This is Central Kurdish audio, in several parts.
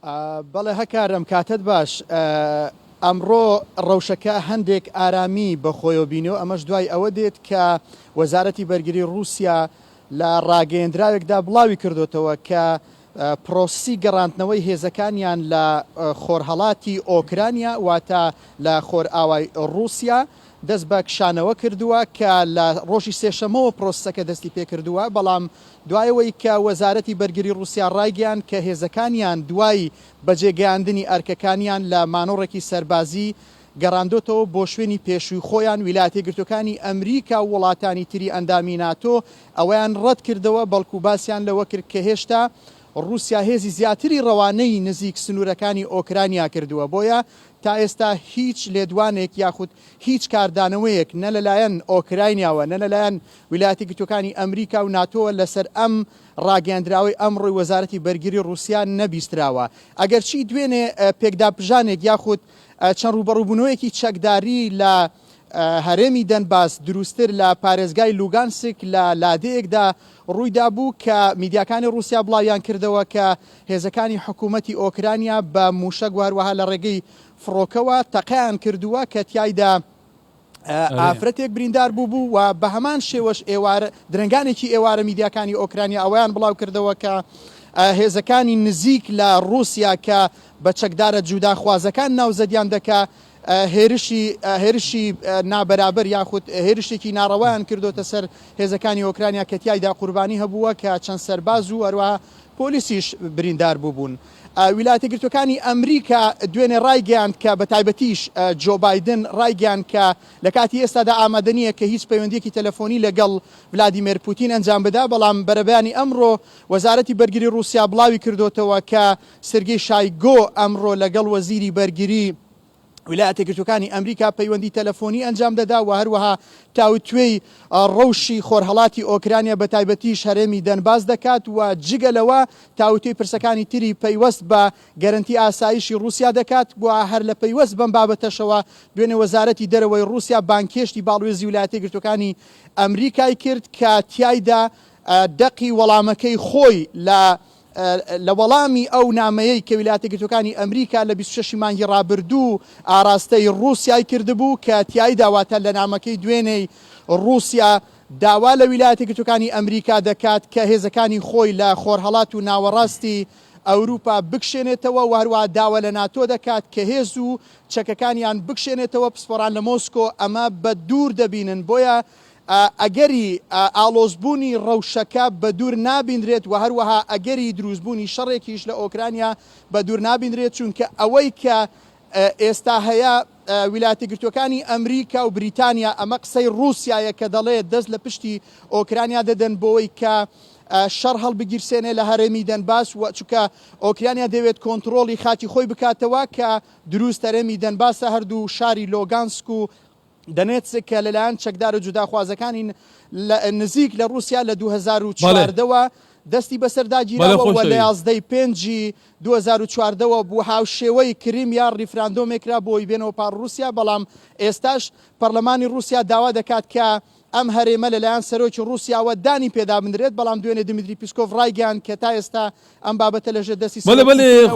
بەڵێ هەکارم کاتت باش ئەمڕۆ ڕەوشەکە هەندێک ئارامی بەخۆیەوە بینەوە ئەمەش دوای ئەوە دێت کە وەزارەتی بەرگری رووسیا لە ڕاگەیەندراوێکدا بڵاوی کردوتەوە کە پرۆسی گەڕاندنەوەی هێزەکانیان لە خۆرهەڵاتی ئۆکرانیا واتە لە خۆر ئاوای رووسیا دەست بە کشانەوە کردووە کە لە ڕۆژی سێشەمەوە پرۆسەکە دەستی پێ کردووە بەڵام دوایەوەی کە وەزارەتی بەرگری رووسیا ڕایگەیان کە هێزەکانیان دوای بەجێگەیاندنی ئەرکەکانیان لە مانۆڕێکی سەربازی گەڕاندۆتەوە بۆ شوێنی پێشووی خۆیان ویلایەتە یەکگرتووەکانی ئەمریکا و وڵاتانی تری ئەندامی ناتۆ ئەویان ڕەت کردەوە بەڵکو باسییان لەوە کرد کە هێشتا رووسیا هێزی زیاتری ڕەوانەی نزیک سنوورەکانی ئۆکرانیا کردووە بۆیە تا ئێستا هیچ لێدوانێک یاخود هیچ کاردانەوەیەک نە لەلایەن ئۆکراینیاوە نە لەلایەن ویلایەتی یەکگرتووەکانی ئەمریکا و ناتۆوە لەسەر ئەم ڕاگەیاندراوەی ئەمڕۆی وەزارەتی بەرگری رووسیا نەبیستراوە ئەگەرچی دوێنێ پێکداپژانێک یاخود چەند ڕوبەڕووبوونەوەیەکی چەکداری لە هەرێمی دەنباس دروستتر لە پارێزگای لوگانسک لە لادەیەکدا ڕوویدا بوو کە میدیاکانی رووسیا بڵاویان کردەوە کە هێزەکانی حکوومەتی ئۆکرانیا بە موشک هەروەها لە ڕێگەی فڕۆکەوە تەقەیان کردووە کە تیایدا ئافرەتێک بریندار بوو و بە هەمان شێوەش درنگانێکی ئێوارە میدیاکانی ئۆکرانیا ئەویان بڵاو کردەوە کە هێزەکانی نزیک لە رووسیا کە بە چەکدارە جوداخوازەکان ناوزەدیان دەکا هێرشی نابەرابەر یاخود هێرشێکی ناڕەوایان کردوتە سەر هێزەکانی ئۆکرانیا کە تیایدا قوربانی هەبووە کە چەند سەرباز و هەروەها پۆلیسیش بریندار بووبوون. ویلایەتە یەکگرتووەکانی ئەمریکا دوێنێ ڕایگەیاند کە بە تایبەتیش جۆ بایدن ڕایگەیاند کە لە کاتی ئێستادا ئامادە نییە کە هیچ پەیوەندیەکی تەلەفۆنی لەگەڵ ڤلادیمیر پوتین ئەنجام بدا بەڵام بەرەبەیانی ئەمڕۆ وەزارەتی بەرگری رووسیا بڵاوی کردوتەوە کە سێرگێی شایگۆ ئەمڕۆ لەگەڵ وەزیری بەرگری ویلایەتە یەکگرتووەکانی ئەمریکا پەیوەندی تەلەفۆنی ئەنجام دەدا و هەروەها تاوتوێی ڕەوشی خۆرهەڵاتی ئۆکرانیا بە تایبەتیش هەرێمی دەنباس دەکات و جگەلەوە تاوتوێی پرسەکانی تری پەیوەست بە گەرنتی ئاسایشی رووسیا دەکات و هەر لە پەیوەست بەم بابەتەشەوە دوێنێ وەزارەتی دەرەوەی رووسیا بانکێشتی باڵوێزی ویلایەتە یەکگرتووەکانی ئەمریکای کرد کە تیایدا دەقی وەڵامەکەی خۆی لە وەڵامی ئەو نامەیەی کە ویلایەتە یەکگرتووەکانی ئەمریکا لە 26 مانگی ڕابردوو ئاراستەی رووسیای کردبوو کە تیایدا واتە لە نامەکەی دوێنەی رووسیا داوا لە ویلایەتە یەکگرتووەکانی ئەمریکا دەکات کە هێزەکانی خۆی لە خۆرهەڵات و ناوەڕاستی ئەوروپا بکشێنێتەوە و هەروەها داوا لە ناتۆ دەکات کە هێز و چەکەکانیان بکشێنێتەوە پسپۆران لە مۆسکۆ ئەمە بە دوور دەبینن بۆیە ئەگەری ئالۆزبوونی ڕەوشەکە بە دوور نابیندرێت و هەروەها ئەگەری دروستبوونی شەڕێکیش لە ئۆکرانیا بە دوور نابیندرێت چونکە ئەوەی کە ئێستا هەیە ویلایەتە یەکگرتووەکانی ئەمریکا و بریتانیا ئەمە قسەی رووسیایە کە دەڵێت دەست لە پشتی ئۆکرانیا دەدەن بۆەوەی کە شەڕ هەڵبگیرسێنێ لە هەرێمی دەنباس و چونکە ئۆکرانیا دەوێت کۆنتترۆڵی خاتی خۆی بکاتەوە کە دروست هەرێمی دەنباسە هەردوو شاری لۆگانسک و دەنێت کە لەلایەن چەکدار و جوداخوازەکانی نزیک لە رووسیا لە 2014ەوە دەستی بەسەرداگیرەوە و لە 11 2014ەوە بوو هاوشێوەی کریم یا ریفراندۆمێکرا بۆی بێنەوە پار رووسیا بەڵام ئێستاش پەرلەمانی رووسیا داوا دەکات کە ئەم هەرێمە لەلایەن سەرۆکی رووسیاوە دانی پێدا بنرێت بەڵام دوێنێ دمیتری پیسکۆڤ ڕایگەیاند کە تا ئێستا ئەم بابەتە لەژێر دەستی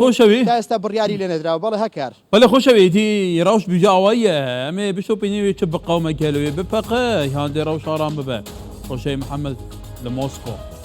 خۆشەوی تا ئێستا بڕیاری لێ نەدراوە بەڵێ هەکار بەڵێ خۆشەوێتی ڕەوش بجاوایە ئەمێ بشۆپینەوێ چ بقەومە گەلوێ بپەقە هاندێ ڕەوش ئارام ببە خۆشەوی محەممەد لە مۆسکۆ